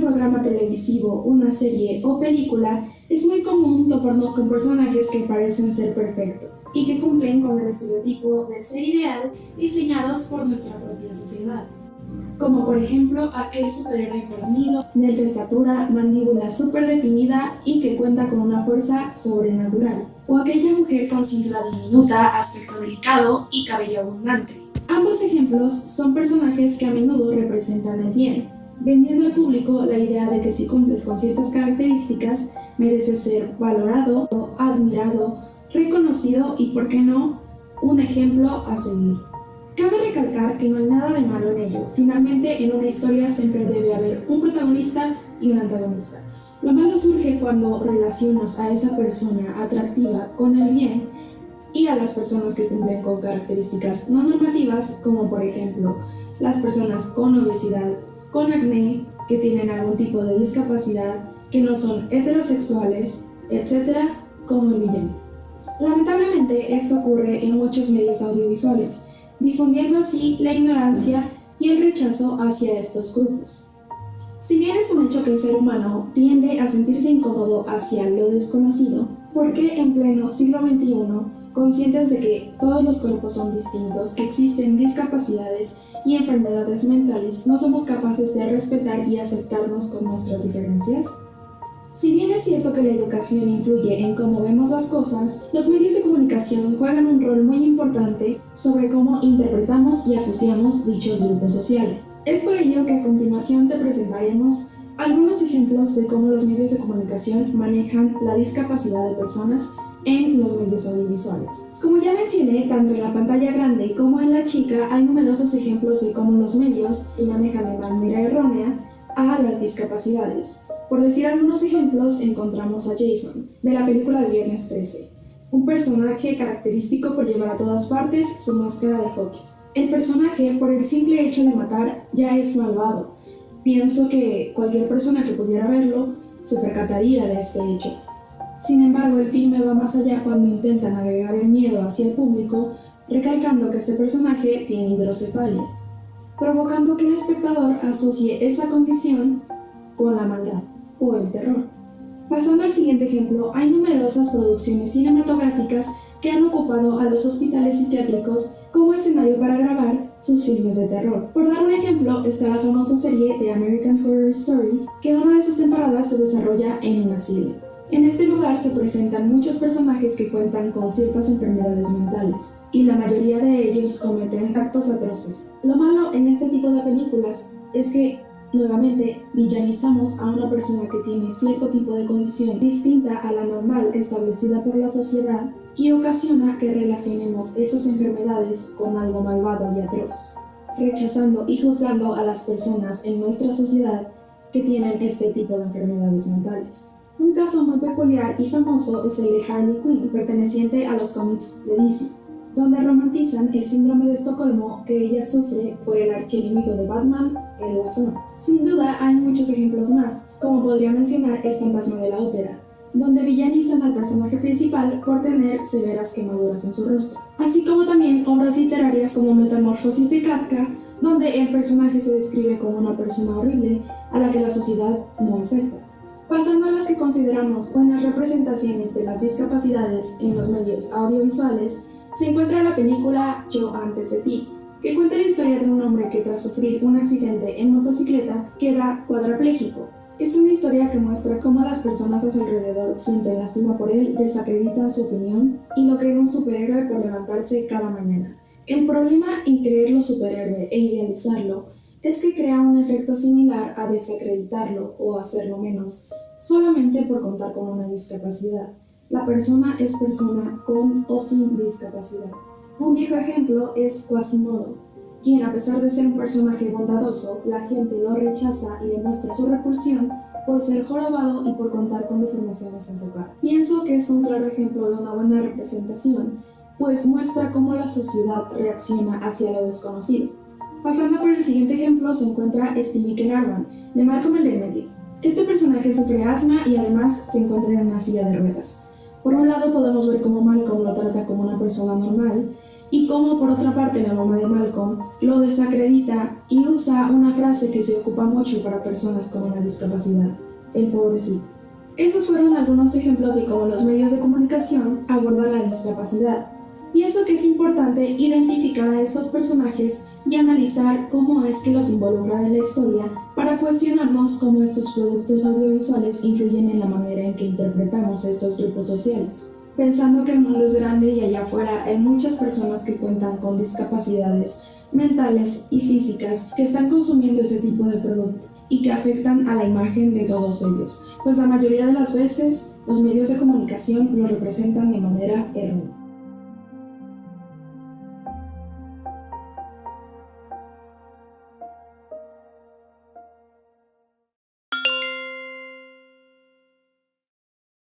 programa televisivo, una serie o película, es muy común toparnos con personajes que parecen ser perfectos y que cumplen con el estereotipo de ser ideal diseñados por nuestra propia sociedad. Como por ejemplo aquel superhéroe fornido, de alta estatura, mandíbula súper definida y que cuenta con una fuerza sobrenatural. O aquella mujer con cintura diminuta, aspecto delicado y cabello abundante. Ambos ejemplos son personajes que a menudo representan el bien, vendiendo al público la idea de que si cumples con ciertas características, mereces ser valorado, admirado, reconocido y, por qué no, un ejemplo a seguir. Cabe recalcar que no hay nada de malo en ello. Finalmente, en una historia siempre debe haber un protagonista y un antagonista. Lo malo surge cuando relacionas a esa persona atractiva con el bien y a las personas que cumplen con características no normativas, como por ejemplo las personas con obesidad, con acné, que tienen algún tipo de discapacidad, que no son heterosexuales, etc., como el villano. Lamentablemente, esto ocurre en muchos medios audiovisuales, difundiendo así la ignorancia y el rechazo hacia estos grupos. Si bien es un hecho que el ser humano tiende a sentirse incómodo hacia lo desconocido, ¿por qué en pleno siglo XXI, conscientes de que todos los cuerpos son distintos, que existen discapacidades y enfermedades mentales, no somos capaces de respetar y aceptarnos con nuestras diferencias? Si bien es cierto que la educación influye en cómo vemos las cosas, los medios de comunicación juegan un rol muy importante sobre cómo interpretamos y asociamos dichos grupos sociales. Es por ello que a continuación te presentaremos algunos ejemplos de cómo los medios de comunicación manejan la discapacidad de personas en los medios audiovisuales. Como ya mencioné, tanto en la pantalla grande como en la chica hay numerosos ejemplos de cómo los medios manejan de manera errónea a las discapacidades. Por decir algunos ejemplos, encontramos a Jason, de la película de Viernes 13, un personaje característico por llevar a todas partes su máscara de hockey. El personaje, por el simple hecho de matar, ya es malvado. Pienso que cualquier persona que pudiera verlo se percataría de este hecho. Sin embargo, el filme va más allá cuando intentan agregar el miedo hacia el público, recalcando que este personaje tiene hidrocefalia, provocando que el espectador asocie esa condición con la maldad o el terror. Pasando al siguiente ejemplo, hay numerosas producciones cinematográficas que han ocupado a los hospitales psiquiátricos como escenario para grabar sus filmes de terror. Por dar un ejemplo, está la famosa serie de American Horror Story, que una de sus temporadas se desarrolla en un asilo. En este lugar se presentan muchos personajes que cuentan con ciertas enfermedades mentales, y la mayoría de ellos cometen actos atroces. Lo malo en este tipo de películas es que nuevamente villanizamos a una persona que tiene cierto tipo de condición distinta a la normal establecida por la sociedad y ocasiona que relacionemos esas enfermedades con algo malvado y atroz, rechazando y juzgando a las personas en nuestra sociedad que tienen este tipo de enfermedades mentales. Un caso muy peculiar y famoso es el de Harley Quinn, perteneciente a los cómics de DC, donde romantizan el síndrome de Estocolmo que ella sufre por el archienemigo de Batman, el Guasón. Sin duda hay muchos ejemplos más, como podría mencionar El fantasma de la ópera, donde villanizan al personaje principal por tener severas quemaduras en su rostro, así como también obras literarias como Metamorfosis de Kafka, donde el personaje se describe como una persona horrible a la que la sociedad no acepta. Pasando a las que consideramos buenas representaciones de las discapacidades en los medios audiovisuales, se encuentra la película Yo antes de ti, que cuenta la historia de un hombre que tras sufrir un accidente en motocicleta queda cuadrapléjico. Es una historia que muestra cómo las personas a su alrededor sienten lástima por él, desacreditan su opinión y lo creen un superhéroe por levantarse cada mañana. El problema en creerlo superhéroe e idealizarlo es que crea un efecto similar a desacreditarlo o hacerlo menos, solamente por contar con una discapacidad. La persona es persona con o sin discapacidad. Un viejo ejemplo es Quasimodo, quien a pesar de ser un personaje bondadoso, la gente lo rechaza y le muestra su repulsión por ser jorobado y por contar con deformaciones en su cara. Pienso que es un claro ejemplo de una buena representación, pues muestra cómo la sociedad reacciona hacia lo desconocido. Pasando por el siguiente ejemplo se encuentra Stevie Kenarvan, de Malcolm el del medio. Este personaje sufre asma y además se encuentra en una silla de ruedas. Por un lado podemos ver cómo Malcolm lo trata como una persona normal y cómo por otra parte la mamá de Malcolm lo desacredita y usa una frase que se ocupa mucho para personas con una discapacidad: el pobrecito. Esos fueron algunos ejemplos de cómo los medios de comunicación abordan la discapacidad. Pienso que es importante identificar a estos personajes y analizar cómo es que los involucran en la historia para cuestionarnos cómo estos productos audiovisuales influyen en la manera en que interpretamos a estos grupos sociales. Pensando que el mundo es grande y allá afuera hay muchas personas que cuentan con discapacidades mentales y físicas que están consumiendo ese tipo de producto y que afectan a la imagen de todos ellos, pues la mayoría de las veces los medios de comunicación lo representan de manera errónea.